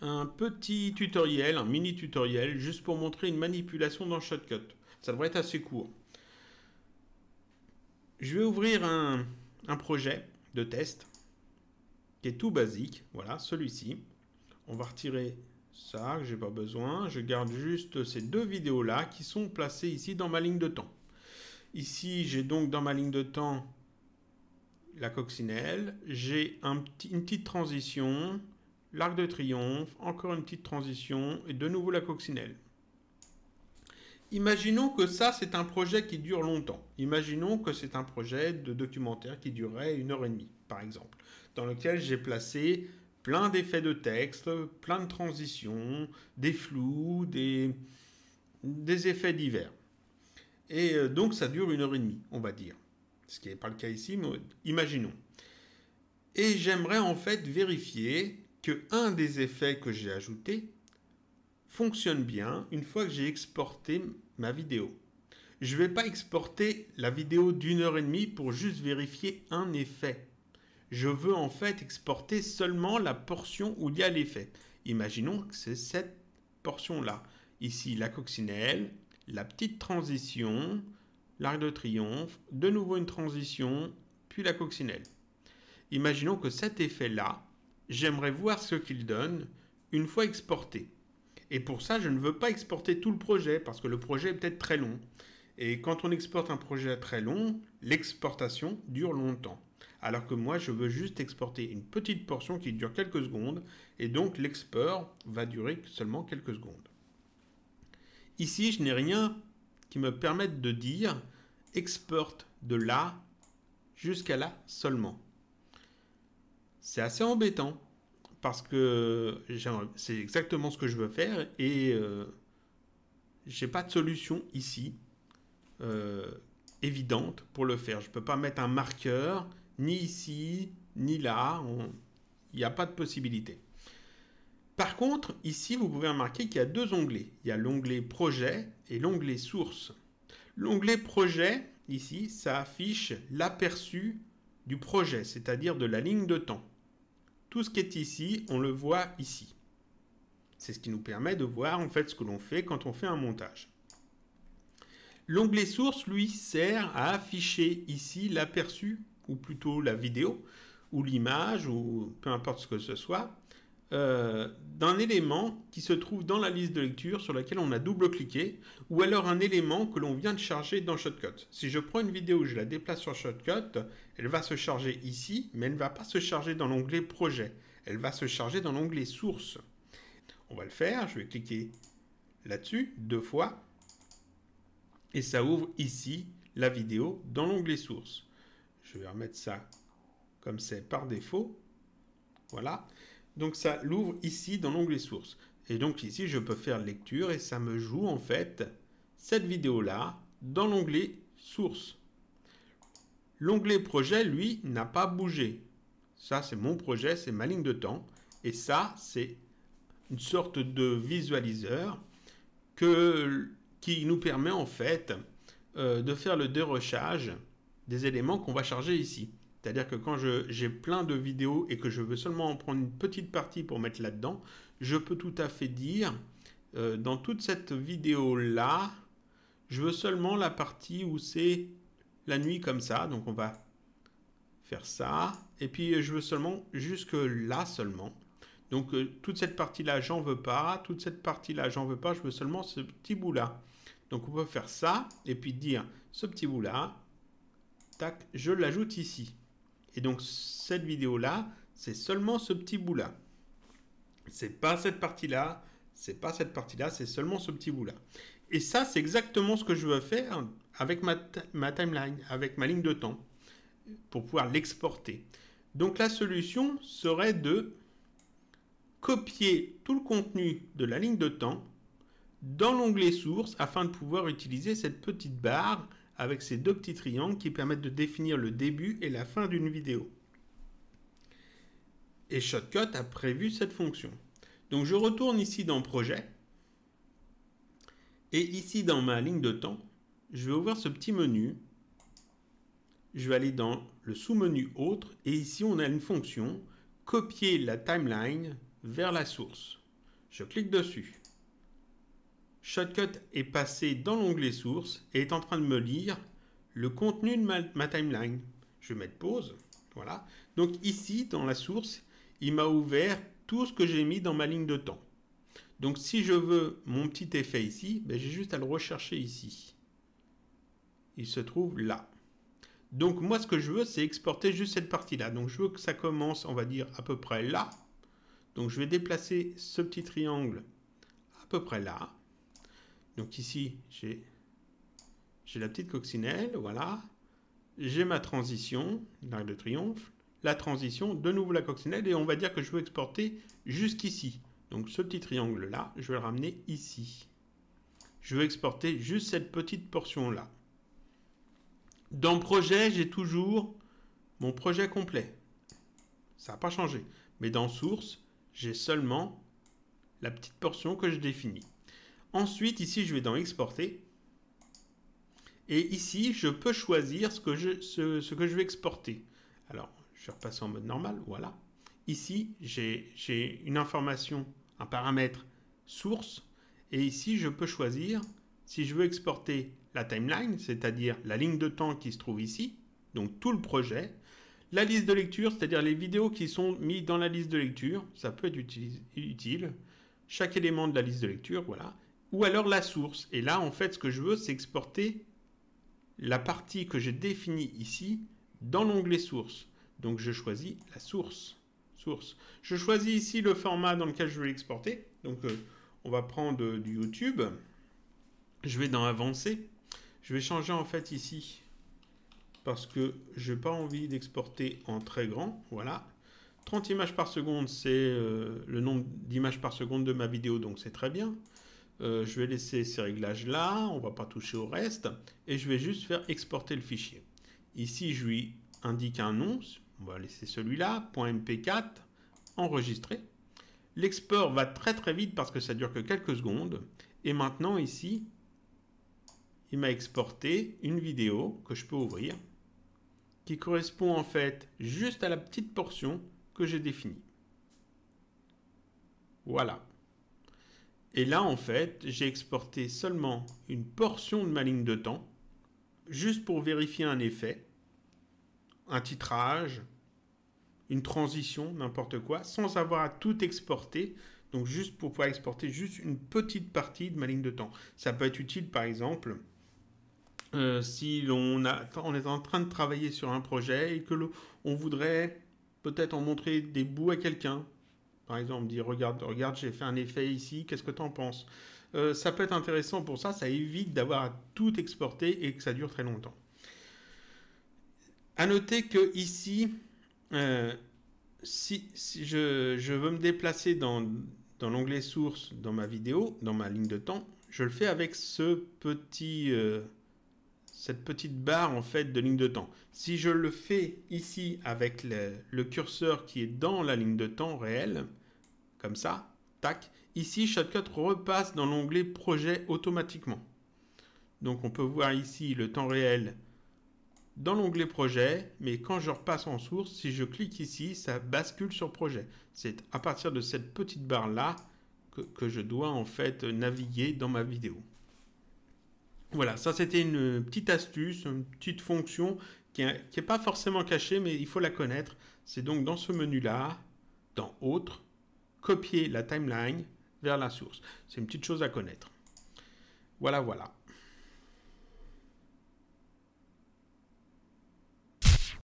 un petit tutoriel, un mini tutoriel, juste pour montrer une manipulation dans Shotcut. Ça devrait être assez court. Je vais ouvrir un projet de test qui est tout basique. Voilà, celui-ci. On va retirer ça, que j'ai pas besoin. Je garde juste ces deux vidéos-là qui sont placées ici dans ma ligne de temps. Ici, j'ai donc dans ma ligne de temps la coccinelle. J'ai une petite transition, l'arc de triomphe, encore une petite transition et de nouveau la coccinelle. Imaginons que ça, c'est un projet qui dure longtemps. Imaginons que c'est un projet de documentaire qui durerait 1h30, par exemple, dans lequel j'ai placé plein d'effets de texte, plein de transitions, des flous, des effets divers. Et donc, ça dure 1h30, on va dire. Ce qui n'est pas le cas ici, mais imaginons. Et j'aimerais en fait vérifier que un des effets que j'ai ajoutés fonctionne bien une fois que j'ai exporté ma vidéo. Je ne vais pas exporter la vidéo d'1h30 pour juste vérifier un effet. Je veux en fait exporter seulement la portion où il y a l'effet. Imaginons que c'est cette portion-là. Ici, la coccinelle, la petite transition, l'arc de triomphe, de nouveau une transition, puis la coccinelle. Imaginons que cet effet-là, j'aimerais voir ce qu'il donne une fois exporté. Et pour ça, je ne veux pas exporter tout le projet parce que le projet est peut-être très long. Et quand on exporte un projet très long, l'exportation dure longtemps. Alors que moi, je veux juste exporter une petite portion qui dure quelques secondes. Et donc, l'export va durer seulement quelques secondes. Ici, je n'ai rien qui me permette de dire exporte de là jusqu'à là seulement. C'est assez embêtant. Parce que c'est exactement ce que je veux faire et j'ai pas de solution ici évidente pour le faire. Je peux pas mettre un marqueur ni ici ni là. Il n'y a pas de possibilité. Par contre, ici, vous pouvez remarquer qu'il y a deux onglets. Il y a l'onglet projet et l'onglet source. L'onglet projet, ici, ça affiche l'aperçu du projet, c'est-à-dire de la ligne de temps. Tout ce qui est ici, on le voit ici. C'est ce qui nous permet de voir en fait ce que l'on fait quand on fait un montage. L'onglet source, lui, sert à afficher ici l'aperçu, ou plutôt la vidéo, ou l'image, ou peu importe ce que ce soit, d'un élément qui se trouve dans la liste de lecture sur laquelle on a double-cliqué, ou alors un élément que l'on vient de charger dans Shotcut. Si je prends une vidéo et je la déplace sur Shotcut, elle va se charger ici, mais elle ne va pas se charger dans l'onglet projet. Elle va se charger dans l'onglet source. On va le faire, je vais cliquer là-dessus 2 fois, et ça ouvre ici la vidéo dans l'onglet source. Je vais remettre ça comme c'est par défaut. Voilà. Donc ça l'ouvre ici dans l'onglet source. Et donc ici, je peux faire lecture et ça me joue en fait cette vidéo-là dans l'onglet source. L'onglet projet, lui, n'a pas bougé. Ça, c'est mon projet, c'est ma ligne de temps. Et ça, c'est une sorte de visualiseur qui nous permet en fait de faire le dérochage des éléments qu'on va charger ici. C'est-à-dire que quand j'ai plein de vidéos et que je veux seulement en prendre une petite partie pour mettre là-dedans, je peux tout à fait dire, dans toute cette vidéo-là, je veux seulement la partie où c'est la nuit comme ça. Donc on va faire ça. Et puis je veux seulement jusque là seulement. Donc toute cette partie-là, j'en veux pas. Toute cette partie-là, j'en veux pas. Je veux seulement ce petit bout-là. Donc on peut faire ça et puis dire ce petit bout-là, tac, je l'ajoute ici. Et donc, cette vidéo-là, c'est seulement ce petit bout-là. C'est pas cette partie-là, c'est pas cette partie-là, c'est seulement ce petit bout-là. Et ça, c'est exactement ce que je veux faire avec ma timeline, avec ma ligne de temps, pour pouvoir l'exporter. Donc, la solution serait de copier tout le contenu de la ligne de temps dans l'onglet source afin de pouvoir utiliser cette petite barre avec ces deux petits triangles qui permettent de définir le début et la fin d'une vidéo. Et Shotcut a prévu cette fonction. Donc je retourne ici dans Projet. Et ici dans ma ligne de temps, je vais ouvrir ce petit menu. Je vais aller dans le sous-menu Autre. Et ici on a une fonction, copier la timeline vers la source. Je clique dessus. Shotcut est passé dans l'onglet source et est en train de me lire le contenu de ma timeline. Je vais mettre pause. Voilà. Donc ici, dans la source, il m'a ouvert tout ce que j'ai mis dans ma ligne de temps. Donc si je veux mon petit effet ici, ben, j'ai juste à le rechercher ici. Il se trouve là. Donc moi, ce que je veux, c'est exporter juste cette partie-là. Donc je veux que ça commence, on va dire, à peu près là. Donc je vais déplacer ce petit triangle à peu près là. Donc ici, j'ai la petite coccinelle, voilà. J'ai ma transition, l'arc de triomphe, la transition, de nouveau la coccinelle, et on va dire que je veux exporter jusqu'ici. Donc ce petit triangle-là, je vais le ramener ici. Je veux exporter juste cette petite portion-là. Dans projet, j'ai toujours mon projet complet. Ça n'a pas changé. Mais dans source, j'ai seulement la petite portion que je définis. Ensuite, ici, je vais dans exporter. Et ici, je peux choisir ce que je vais exporter. Alors, je vais repasser en mode normal. Voilà. Ici, j'ai une information, un paramètre source. Et ici, je peux choisir si je veux exporter la timeline, c'est-à-dire la ligne de temps qui se trouve ici, donc tout le projet. La liste de lecture, c'est-à-dire les vidéos qui sont mises dans la liste de lecture. Ça peut être utile. Chaque élément de la liste de lecture, voilà. Ou alors la source. Et là, en fait, ce que je veux, c'est exporter la partie que j'ai définie ici dans l'onglet source. Donc, je choisis la source. Je choisis ici le format dans lequel je veux l'exporter. Donc, on va prendre du YouTube. Je vais dans Avancer. Je vais changer en fait ici parce que je n'ai pas envie d'exporter en très grand. Voilà. 30 images par seconde, c'est le nombre d'images par seconde de ma vidéo, donc c'est très bien. Je vais laisser ces réglages-là, on ne va pas toucher au reste, et je vais juste faire exporter le fichier. Ici, je lui indique un nom, on va laisser celui-là, .mp4, enregistrer. L'export va très très vite parce que ça dure que quelques secondes. Et maintenant, ici, il m'a exporté une vidéo que je peux ouvrir, qui correspond en fait juste à la petite portion que j'ai définie. Voilà. Et là, en fait, j'ai exporté seulement une portion de ma ligne de temps, juste pour vérifier un effet, un titrage, une transition, n'importe quoi, sans avoir à tout exporter. Donc, juste pour pouvoir exporter juste une petite partie de ma ligne de temps. Ça peut être utile, par exemple, si on est en train de travailler sur un projet et que on voudrait peut-être en montrer des bouts à quelqu'un. Par exemple, dire regarde, j'ai fait un effet ici, qu'est-ce que tu en penses? Ça peut être intéressant pour ça, ça évite d'avoir à tout exporter et que ça dure très longtemps. À noter que ici, si je veux me déplacer dans l'onglet source, dans ma vidéo, dans ma ligne de temps, je le fais avec cette petite barre en fait de ligne de temps. Si je le fais ici avec le curseur qui est dans la ligne de temps réelle, comme ça, tac, ici Shotcut repasse dans l'onglet projet automatiquement. Donc on peut voir ici le temps réel dans l'onglet projet, mais quand je repasse en source, si je clique ici, ça bascule sur projet. C'est à partir de cette petite barre là que je dois en fait naviguer dans ma vidéo. Voilà, ça c'était une petite astuce, une petite fonction qui n'est pas forcément cachée, mais il faut la connaître. C'est donc dans ce menu-là, dans Autres, copier la timeline vers la source. C'est une petite chose à connaître. Voilà, voilà.